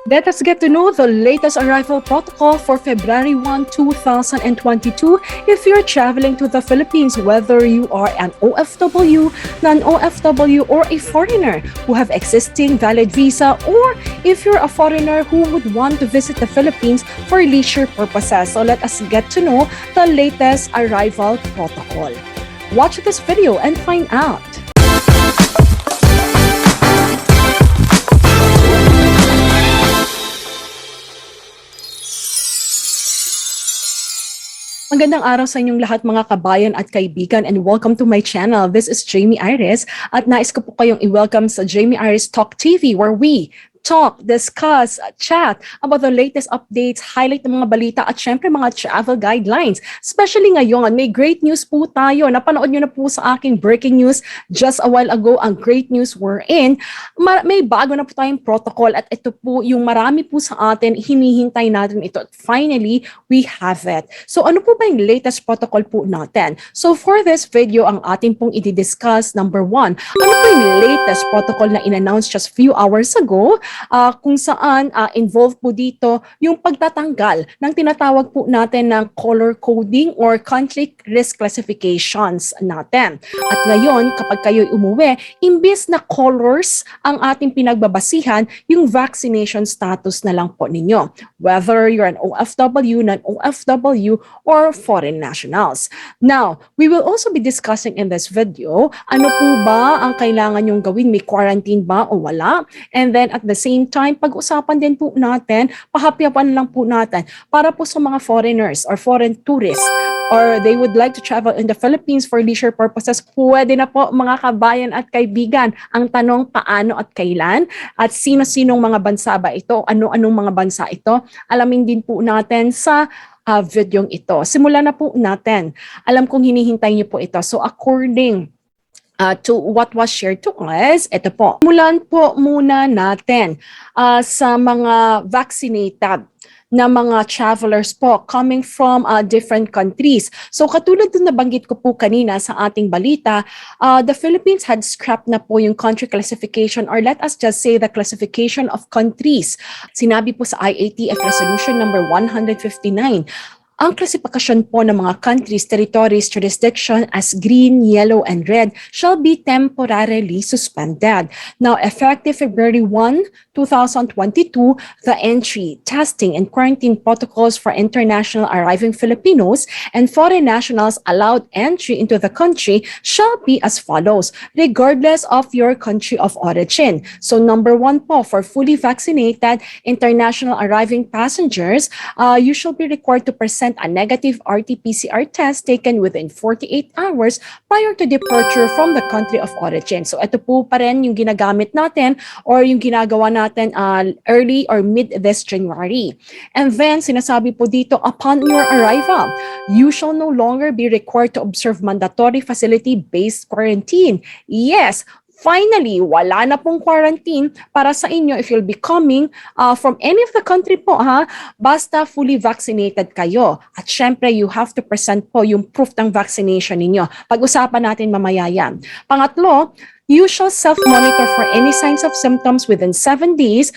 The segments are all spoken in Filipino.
Let us get to know the latest arrival protocol for February 1, 2022 if you're traveling to the Philippines, whether you are an OFW, non-OFW, or a foreigner who have existing valid visa, or if you're a foreigner who would want to visit the Philippines for leisure purposes. So let us get to know the latest arrival protocol. Watch this video and find out. Magandang araw sa inyong lahat mga kabayan at kaibigan and welcome to my channel. This is Jamey Iris at nais ko po kayong i-welcome sa Jamey Iris Talk TV where we talk, discuss, chat about the latest updates, highlight ng mga balita at syempre mga travel guidelines. Especially ngayon, may great news po tayo. Napanood nyo na po sa aking breaking news just a while ago ang great news we're in. May bago na po tayong protocol at ito po yung marami po sa atin, hinihintay natin ito. At finally, we have it. So ano po ba yung latest protocol po natin? So for this video, ang ating pong i-discuss, number one, ano po yung latest protocol na in-announce just few hours ago? Kung saan involved po dito yung pagtatanggal ng tinatawag po natin ng color coding or conflict risk classifications natin. At ngayon, kapag kayo'y umuwi, imbis na colors ang ating pinagbabasihan, yung vaccination status na lang po ninyo. Whether you're an OFW, non-OFW, or foreign nationals. Now, we will also be discussing in this video, ano po ba ang kailangan yung gawin? May quarantine ba o wala? And then at the same time, pag-usapan din po natin, pahapyapan lang po natin para po sa mga foreigners or foreign tourists or they would like to travel in the Philippines for leisure purposes, pwede na po mga kabayan at kaibigan. Ang tanong, paano at kailan? At sino-sinong mga bansa ba ito? Ano-anong mga bansa ito? Alamin din po natin sa videong ito. Simulan na po natin. Alam kong hinihintay niyo po ito. So according to what was shared to us, ito po. Simulan po muna natin sa mga vaccinated na mga travelers po coming from different countries. So katulad ng nabanggit ko po kanina sa ating balita, the Philippines had scrapped na po yung country classification or let us just say the classification of countries. Sinabi po sa IATF Resolution number 159, ang klasifikasyon po ng mga countries, territories, jurisdiction as green, yellow, and red shall be temporarily suspended. Now, effective February 1, 2022, the entry, testing, and quarantine protocols for international arriving Filipinos and foreign nationals allowed entry into the country shall be as follows, regardless of your country of origin. So, number one po, for fully vaccinated international arriving passengers, you shall be required to present a negative RT-PCR test taken within 48 hours prior to departure from the country of origin. So ito po pa rin yung ginagamit natin or yung ginagawa natin early or mid this January. And then sinasabi po dito, upon your arrival, you shall no longer be required to observe mandatory facility-based quarantine. Yes, finally, wala na pong quarantine para sa inyo if you'll be coming from any of the country po, basta fully vaccinated kayo. At syempre, you have to present po yung proof ng vaccination ninyo. Pag-usapan natin mamaya yan. Pangatlo, you shall self-monitor for any signs of symptoms within 7 days,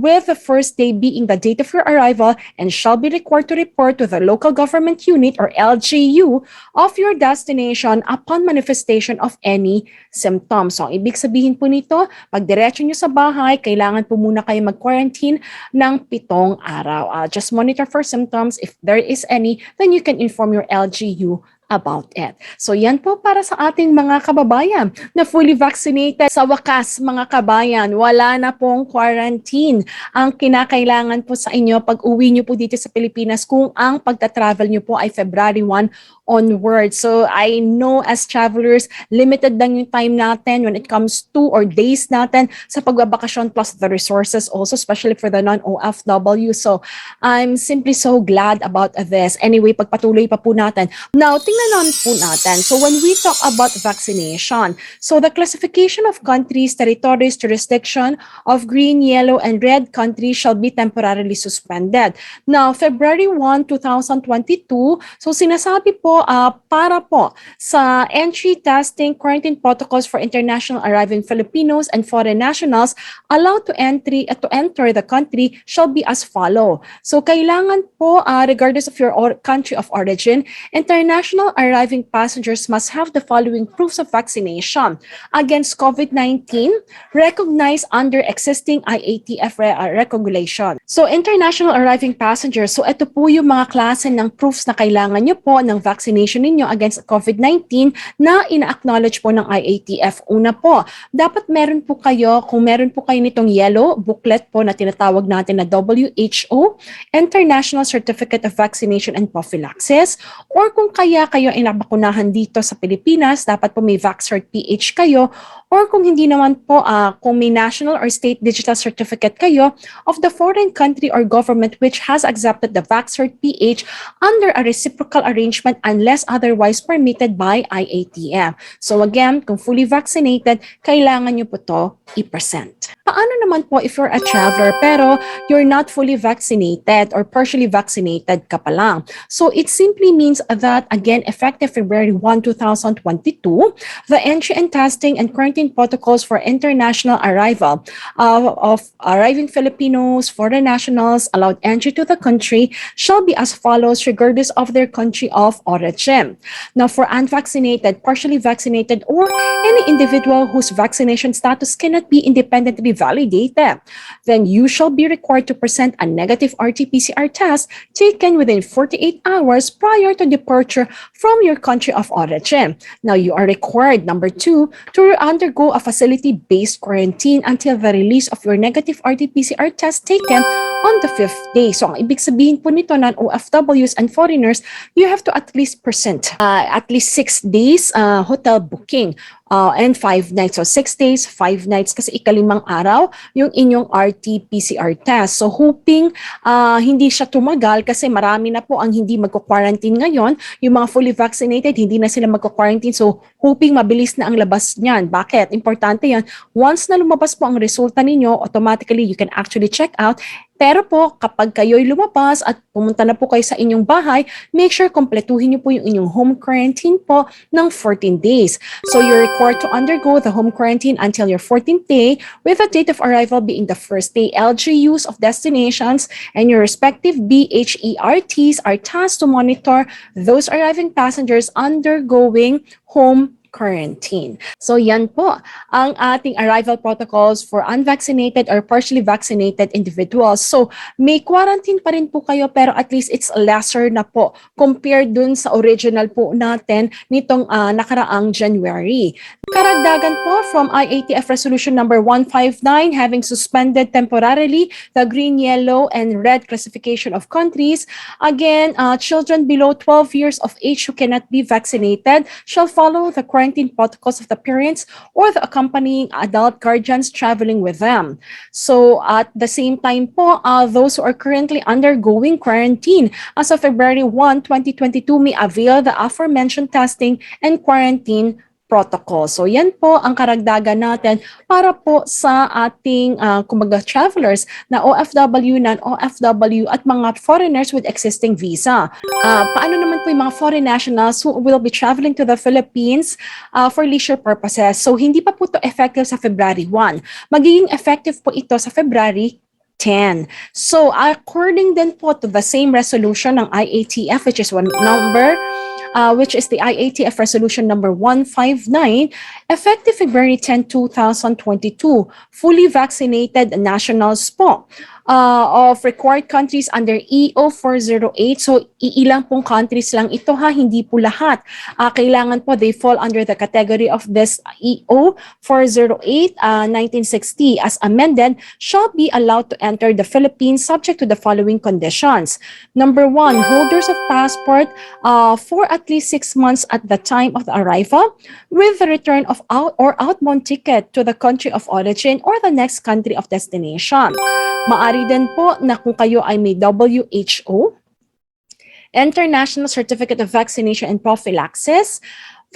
with the first day being the date of your arrival, and shall be required to report to the local government unit or LGU of your destination upon manifestation of any symptoms. So, ang ibig sabihin po nito, pag diretso nyo sa bahay, kailangan po muna kayo mag-quarantine ng 7 araw. Just monitor for symptoms. If there is any, then you can inform your LGU about it. So yan po para sa ating mga kababayan na fully vaccinated. Sa wakas mga kabayan, wala na pong quarantine. Ang kinakailangan po sa inyo pag uwi nyo po dito sa Pilipinas kung ang pagta-travel nyo po ay February 1 onward. So I know as travelers, limited lang yung time natin when it comes to or days natin sa pagbabakasyon plus the resources also, especially for the non-OFW. So I'm simply so glad about this. Anyway, pagpatuloy pa po natin. Now, tingnan naman po natin. So when we talk about vaccination, so the classification of countries, territories, jurisdiction of green, yellow, and red countries shall be temporarily suspended. Now, February 1, 2022, so sinasabi po po para po sa entry, testing, quarantine protocols for international arriving Filipinos and foreign nationals allowed to enter the country shall be as follow. So kailangan po regardless of your country of origin, international arriving passengers must have the following proofs of vaccination against COVID-19 recognized under existing IATF regulation. So international arriving passengers, so ito po yung mga klase ng proofs na kailangan nyo po ng vaccination ninyo against COVID-19 na ina-acknowledge po ng IATF. Una po, dapat meron po kayo, kung meron po kayo nitong yellow booklet po na tinatawag natin na WHO, International Certificate of Vaccination and Prophylaxis, or kung kaya kayo ay nabakunahan dito sa Pilipinas, dapat po may VaxCert PH kayo, or kung hindi naman po, kung may national or state digital certificate kayo of the foreign country or government which has accepted the VaxCert PH under a reciprocal arrangement unless otherwise permitted by IATF. So again, kung fully vaccinated, kailangan nyo po to i-present. Paano naman po if you're a traveler pero you're not fully vaccinated or partially vaccinated ka pa lang? So it simply means that, again, effective February 1, 2022, the entry and testing and quarantine protocols for international arrival of arriving Filipinos, foreign nationals allowed entry to the country shall be as follows regardless of their country of origin. Now, for unvaccinated, partially vaccinated, or any individual whose vaccination status cannot be independently validated, then you shall be required to present a negative RT-PCR test taken within 48 hours prior to departure from your country of origin. Now, you are required, number 2, to undergo a facility-based quarantine until the release of your negative RT-PCR test taken on the 5th day. So, ang ibig sabihin po nito ng OFWs and foreigners, you have to at least present at least 6 days hotel booking and 5 nights. So, 6 days, 5 nights kasi ikalimang araw yung inyong RT-PCR test. So, hoping hindi siya tumagal kasi marami na po ang hindi magko-quarantine ngayon. Yung mga fully vaccinated, hindi na sila magko-quarantine. So, hoping mabilis na ang labas niyan. Bakit? Importante yan. Once na lumabas po ang resulta ninyo, automatically you can actually check out. Pero po, kapag kayo'y lumabas at pumunta na po kayo sa inyong bahay, make sure kompletuhin niyo po yung inyong home quarantine po ng 14 days. So you're required to undergo the home quarantine until your 14th day with the date of arrival being the first day. LGUs of destinations and your respective BHERTs are tasked to monitor those arriving passengers undergoing home quarantine. So yan po ang ating arrival protocols for unvaccinated or partially vaccinated individuals. So may quarantine pa rin po kayo pero at least it's lesser na po compared dun sa original po natin nitong nakaraang January. Karagdagan po from IATF Resolution number 159 having suspended temporarily the green, yellow, and red classification of countries. Again, children below 12 years of age who cannot be vaccinated shall follow the quarantine protocols of the parents or the accompanying adult guardians traveling with them. So at the same time po, those who are currently undergoing quarantine as of February 1, 2022 may avail the aforementioned testing and quarantine protocol. So yan po ang karagdagan natin para po sa ating kumbaga travelers na OFW, non-OFW at mga foreigners with existing visa. Paano naman po yung mga foreign nationals who will be traveling to the Philippines for leisure purposes? So hindi pa po ito effective sa February 1. Magiging effective po ito sa February 10. So according then po to the same resolution ng IATF, which is which is the IATF Resolution number 159, effective February 10, 2022, fully vaccinated nationals po of required countries under EO 408. So, iilang pong countries lang ito ha, hindi po lahat. Kailangan po they fall under the category of this EO 408 1960 as amended shall be allowed to enter the Philippines subject to the following conditions. Number 1, holders of passport for at least 6 months at the time of the arrival with the return of outbound ticket to the country of origin or the next country of destination. Maari din po na kung kayo ay may WHO, International Certificate of Vaccination and Prophylaxis,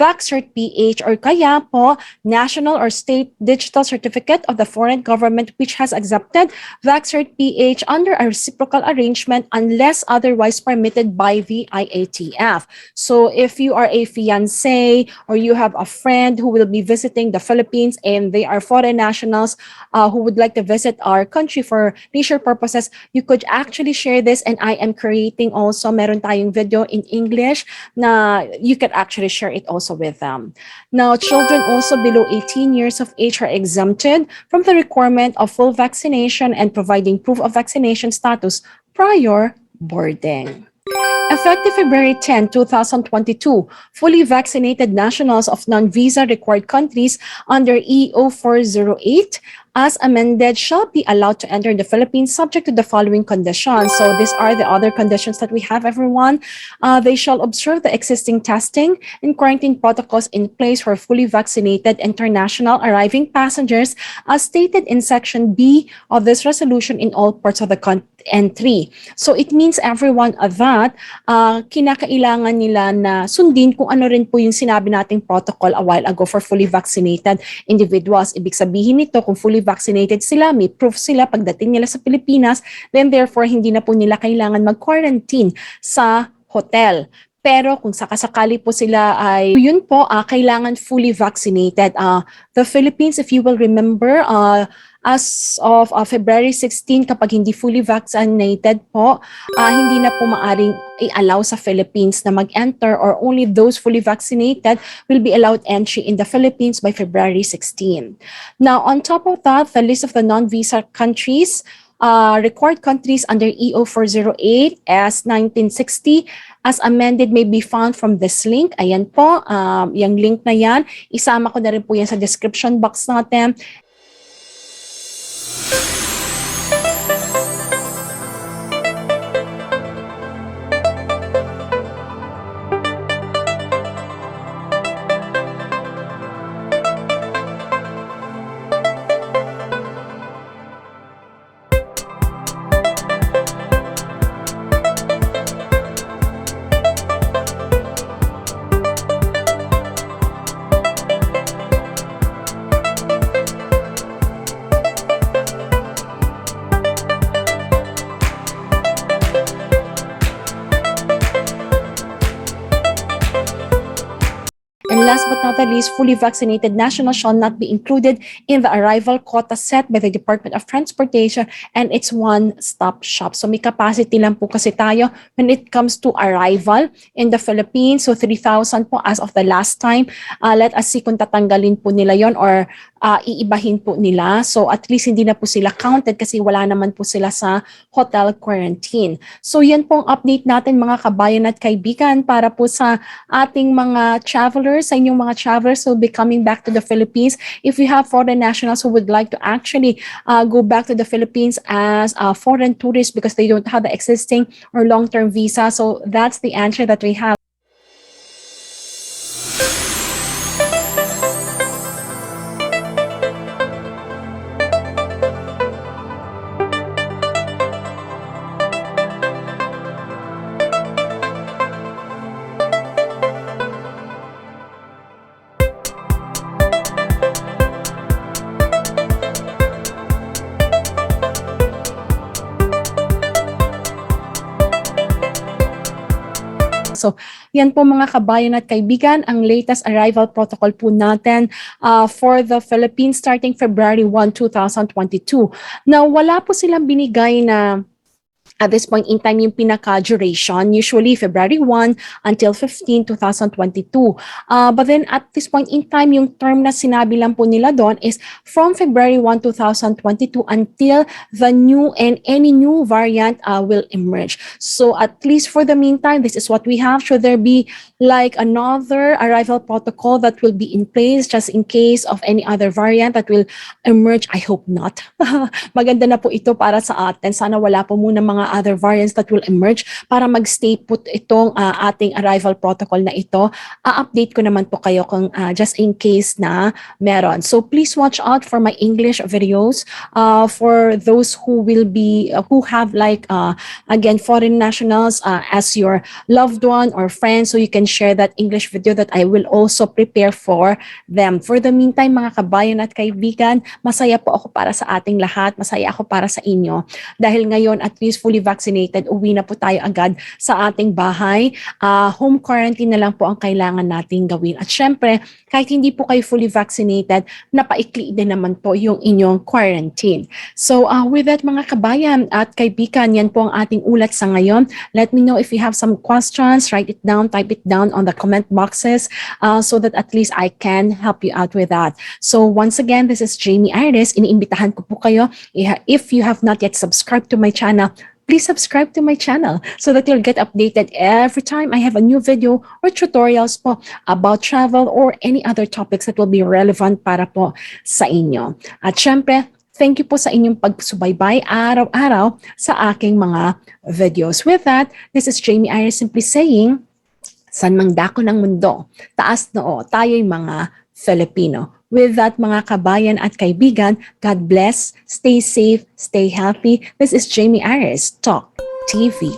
VaxCert PH, or kaya po National or State Digital Certificate of the foreign government which has accepted VaxCert PH under a reciprocal arrangement unless otherwise permitted by the IATF. So if you are a fiancé or you have a friend who will be visiting the Philippines and they are foreign nationals who would like to visit our country for leisure purposes, you could actually share this, and I am creating also, meron tayong video in English na you can actually share it also with them. Now, children also below 18 years of age are exempted from the requirement of full vaccination and providing proof of vaccination status prior boarding. Effective February 10, 2022, fully vaccinated nationals of non-visa required countries under EO 408 as amended shall be allowed to enter the Philippines subject to the following conditions. So these are the other conditions that we have, everyone. They shall observe the existing testing and quarantine protocols in place for fully vaccinated international arriving passengers as stated in Section B of this resolution in all parts of the country. And 3. So it means everyone that kinakailangan nila na sundin kung ano rin po yung sinabi nating protocol a while ago for fully vaccinated individuals. Ibig sabihin nito, kung fully vaccinated sila, may proof sila pagdating nila sa Pilipinas, then therefore hindi na po nila kailangan mag-quarantine sa hotel. Pero kung sakasakali po sila ay yun po, kailangan fully vaccinated. The Philippines, if you will remember, as of February 16, kapag hindi fully vaccinated po, hindi na po maaring i-allow sa Philippines na mag-enter, or only those fully vaccinated will be allowed entry in the Philippines by February 16. Now, on top of that, the list of the non-visa countries, required countries under EO 408 as 1960 as amended may be found from this link. Ayan po, yung link na yan. Isama ko na rin po yan sa description box natin. And last but not the least, fully vaccinated nationals shall not be included in the arrival quota set by the Department of Transportation and its one-stop shop. So may capacity lang po kasi tayo when it comes to arrival in the Philippines. So 3,000 po as of the last time. Let us see kung tatanggalin po nila yon or iibahin po nila. So at least hindi na po sila counted kasi wala naman po sila sa hotel quarantine. So yan pong update natin mga kabayan at kaibigan para po sa ating mga travelers, sa inyong mga travelers who will be coming back to the Philippines. If you have foreign nationals who would like to actually go back to the Philippines as foreign tourists because they don't have the existing or long-term visa. So that's the answer that we have. So, yan po mga kabayan at kaibigan, ang latest arrival protocol po natin for the Philippines starting February 1, 2022. Now, wala po silang binigay na at this point in time yung pinaka-duration, usually February 1 until 15, 2022. But then at this point in time, yung term na sinabi lang po nila doon is from February 1, 2022 until the new and any new variant will emerge. So at least for the meantime, this is what we have. Should there be like another arrival protocol that will be in place just in case of any other variant that will emerge? I hope not. Maganda na po ito para sa atin. Sana wala po muna mga mga other variants that will emerge para mag-stay put itong ating arrival protocol na ito. Update ko naman po kayo kung just in case na meron. So please watch out for my English videos for those who will be, who have like, again, foreign nationals as your loved one or friend, so you can share that English video that I will also prepare for them. For the meantime, mga kabayan at kaibigan, masaya po ako para sa ating lahat, masaya ako para sa inyo. Dahil ngayon, at least fully vaccinated, uwi na po tayo agad sa ating bahay. Home quarantine na lang po ang kailangan nating gawin. At syempre, kahit hindi po kayo fully vaccinated, napaikli din naman po yung inyong quarantine. So with that, mga kabayan at kaibigan, yan po ang ating ulat sa ngayon. Let me know if you have some questions, write it down, type it down on the comment boxes so that at least I can help you out with that. So once again, this is Jamey Iris. Iniimbitahan ko po kayo, if you have not yet subscribed to my channel, please subscribe to my channel so that you'll get updated every time I have a new video or tutorials po about travel or any other topics that will be relevant para po sa inyo. At syempre, thank you po sa inyong pagsubaybay araw-araw sa aking mga videos. With that, this is Jamey Iris simply saying, san mang dako ng mundo, taas noo, tayo'y mga Filipino. With that, mga kabayan at kaibigan, God bless, stay safe, stay healthy. This is Jamey Iris Talk TV.